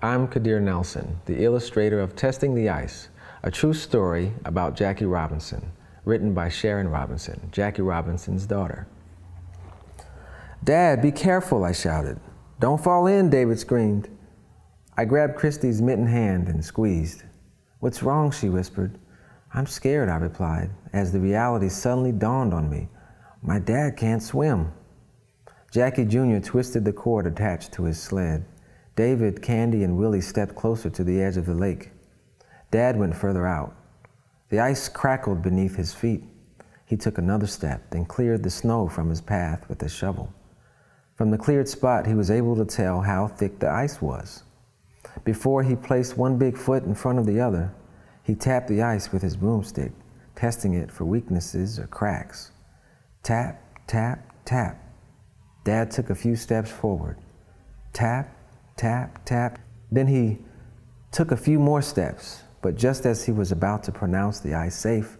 I'm Kadir Nelson, the illustrator of Testing the Ice, a true story about Jackie Robinson, written by Sharon Robinson, Jackie Robinson's daughter. "Dad, be careful," I shouted. "Don't fall in," David screamed. I grabbed Christy's mittened hand and squeezed. "What's wrong?" she whispered. "I'm scared," I replied, as the reality suddenly dawned on me. My dad can't swim. Jackie Jr. twisted the cord attached to his sled. David, Candy, and Willie stepped closer to the edge of the lake. Dad went further out. The ice crackled beneath his feet. He took another step, then cleared the snow from his path with a shovel. From the cleared spot, he was able to tell how thick the ice was. Before he placed one big foot in front of the other, he tapped the ice with his broomstick, testing it for weaknesses or cracks. Tap, tap, tap. Dad took a few steps forward. Tap, tap, tap. Then he took a few more steps, but just as he was about to pronounce the ice safe,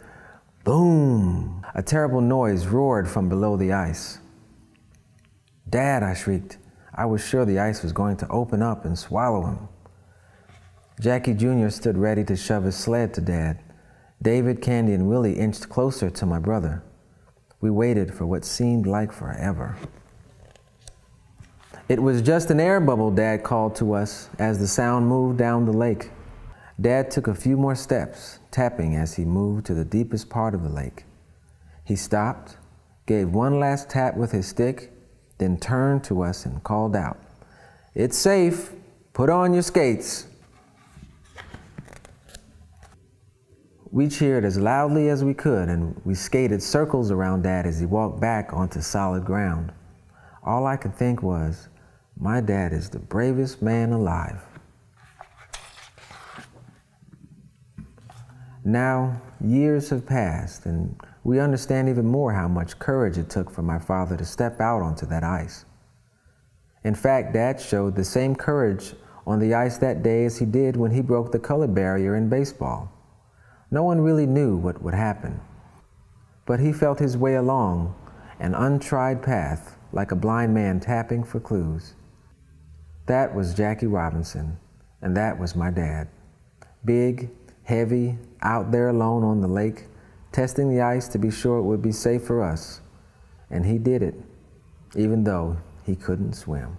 boom! A terrible noise roared from below the ice. "Dad," I shrieked. I was sure the ice was going to open up and swallow him. Jackie Jr. stood ready to shove his sled to Dad. David, Candy, and Willie inched closer to my brother. We waited for what seemed like forever. "It was just an air bubble," Dad called to us as the sound moved down the lake. Dad took a few more steps, tapping as he moved to the deepest part of the lake. He stopped, gave one last tap with his stick, then turned to us and called out, "It's safe. Put on your skates." We cheered as loudly as we could, and we skated circles around Dad as he walked back onto solid ground. All I could think was, my dad is the bravest man alive. Now, years have passed, and we understand even more how much courage it took for my father to step out onto that ice. In fact, Dad showed the same courage on the ice that day as he did when he broke the color barrier in baseball. No one really knew what would happen, but he felt his way along an untried path like a blind man tapping for clues. That was Jackie Robinson, and that was my dad. Big, heavy, out there alone on the lake, testing the ice to be sure it would be safe for us. And he did it, even though he couldn't swim.